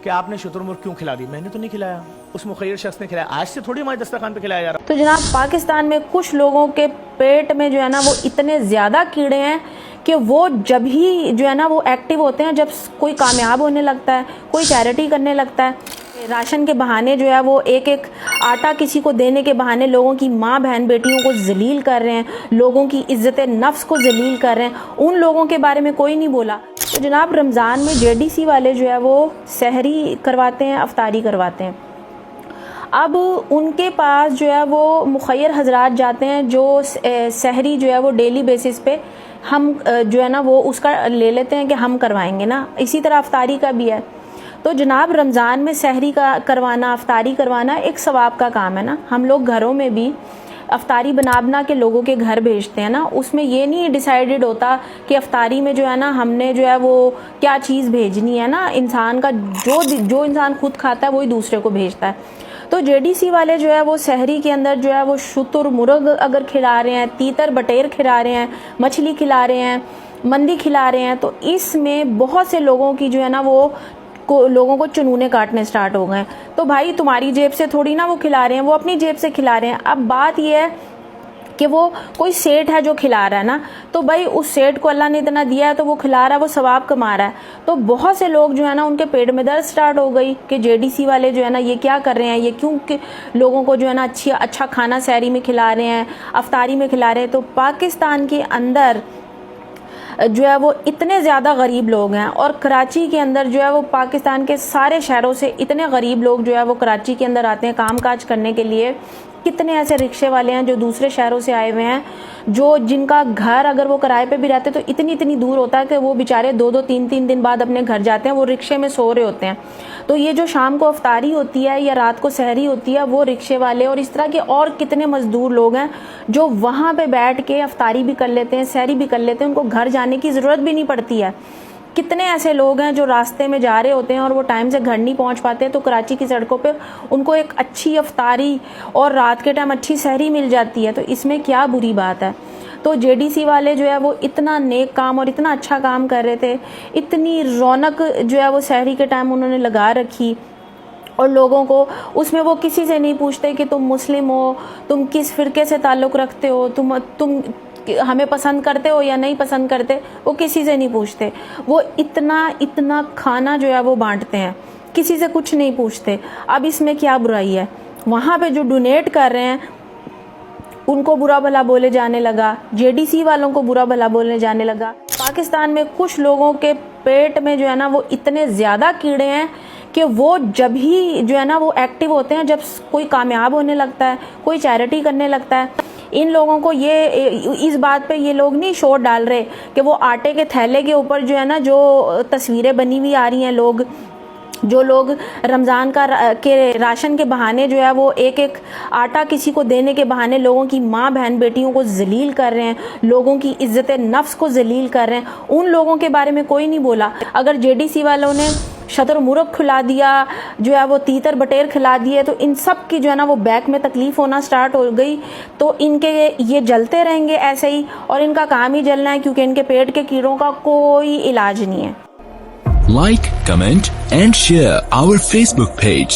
कि आपने शुतुरमुर्ग क्यों खिला दी। मैंने तो नहीं खिलाया, उस मुखय्यर शख्स ने खिलाया। आज से थोड़ी हमारे दस्तरखान पे खिलाया जा रहा। तो जनाब पाकिस्तान में कुछ लोगों के पेट में जो है ना वो इतने ज़्यादा कीड़े हैं कि वो जब ही जो है ना वो एक्टिव होते हैं जब कोई कामयाब होने लगता है, कोई चैरिटी करने लगता है। राशन के बहाने जो है वो एक एक आटा किसी को देने के बहाने लोगों की माँ बहन बेटियों को जलील कर रहे हैं, लोगों की इज्जत नफ्स को जलील कर रहे हैं। उन लोगों के बारे में कोई नहीं बोला। तो जनाब रमज़ान में जेडीसी वाले जो है वो सहरी करवाते हैं, अफ्तारी करवाते हैं। अब उनके पास जो है वो मुखय्यर हजरात जाते हैं जो सहरी जो है वो डेली बेसिस पे हम जो है ना वो उसका ले लेते हैं कि हम करवाएंगे ना। इसी तरह अफ्तारी का भी है। तो जनाब रमज़ान में सहरी का करवाना, अफ्तारी करवाना एक सवाब का काम है ना। हम लोग घरों में भी अफ्तारी बना के लोगों के घर भेजते हैं ना। उसमें ये नहीं डिसाइडेड होता कि अफ्तारी में जो है ना हमने जो है वो क्या चीज़ भेजनी है ना। इंसान का जो इंसान खुद खाता है वही दूसरे को भेजता है। तो जेडीसी वाले जो है वो सहरी के अंदर जो है वो शुतुरमुर्ग अगर खिला रहे हैं, तीतर बटेर खिला रहे हैं, मछली खिला रहे हैं, मंदी खिला रहे हैं, तो इसमें बहुत से लोगों की जो है ना वो लोगों को चुनूने काटने स्टार्ट हो गए। तो भाई तुम्हारी जेब से थोड़ी ना वो खिला रहे हैं, वो अपनी जेब से खिला रहे हैं। अब बात ये है कि वो कोई सेठ है जो खिला रहा है ना, तो भाई उस सेठ को अल्लाह ने इतना दिया है तो वो खिला रहा है, वो सवाब कमा रहा है। तो बहुत से लोग जो है ना उनके पेट में दर्द स्टार्ट हो गई कि जेडीसी वाले जो है ना ये क्या कर रहे हैं, ये क्यों कि लोगों को जो है ना अच्छा खाना सहरी में खिला रहे हैं, अफ्तारी में खिला रहे हैं। तो पाकिस्तान के अंदर जो है वो इतने ज़्यादा गरीब लोग हैं और कराची के अंदर जो है वो पाकिस्तान के सारे शहरों से इतने गरीब लोग जो है वो कराची के अंदर आते हैं कामकाज करने के लिए। कितने ऐसे रिक्शे वाले हैं जो दूसरे शहरों से आए हुए हैं, जो जिनका घर अगर वो किराए पे भी रहते तो इतनी दूर होता है कि वो बेचारे 2-2 3-3 दिन बाद अपने घर जाते हैं, वो रिक्शे में सो रहे होते हैं। तो ये जो शाम को अफ्तारी होती है या रात को सहरी होती है, वो रिक्शे वाले और इस तरह के और कितने मजदूर लोग हैं जो वहाँ पे बैठ के अफ्तारी भी कर लेते हैं, सहरी भी कर लेते हैं, उनको घर जाने की ज़रूरत भी नहीं पड़ती है। कितने ऐसे लोग हैं जो रास्ते में जा रहे होते हैं और वो टाइम से घर नहीं पहुंच पाते, तो कराची की सड़कों पे उनको एक अच्छी अफ्तारी और रात के टाइम अच्छी सहरी मिल जाती है। तो इसमें क्या बुरी बात है। तो जेडीसी वाले जो है वो इतना नेक काम और इतना अच्छा काम कर रहे थे, इतनी रौनक जो है वो सहरी के टाइम उन्होंने लगा रखी और लोगों को उसमें वो किसी से नहीं पूछते कि तुम मुस्लिम हो, तुम किस फ़िरके से ताल्लुक़ रखते हो, तुम हमें पसंद करते हो या नहीं पसंद करते, वो किसी से नहीं पूछते। वो इतना खाना जो है वो बांटते हैं, किसी से कुछ नहीं पूछते। अब इसमें क्या बुराई है। वहाँ पे जो डोनेट कर रहे हैं उनको बुरा भला बोले जाने लगा, जेडीसी वालों को बुरा भला बोलने जाने लगा। पाकिस्तान में कुछ लोगों के पेट में जो है ना वो इतने ज़्यादा कीड़े हैं कि वो जब ही जो है ना वो एक्टिव होते हैं जब कोई कामयाब होने लगता है, कोई चैरिटी करने लगता है। इन लोगों को ये इस बात पे ये लोग नहीं शोर डाल रहे कि वो आटे के थैले के ऊपर जो है ना जो तस्वीरें बनी हुई आ रही हैं, जो लोग रमज़ान के राशन के बहाने जो है वो एक एक आटा किसी को देने के बहाने लोगों की माँ बहन बेटियों को जलील कर रहे हैं, लोगों की इज्जत नफ्स को जलील कर रहे हैं। उन लोगों के बारे में कोई नहीं बोला। अगर जेडीसी वालों ने शुतुरमुर्ग खिला दिया, जो है वो तीतर बटेर खिला दिए, तो इन सब की जो है ना वो बैक में तकलीफ़ होना स्टार्ट हो गई। तो इनके ये जलते रहेंगे ऐसे ही और इनका काम ही जलना है, क्योंकि इनके पेट के कीड़ों का कोई इलाज नहीं है। Like, comment and share our Facebook page.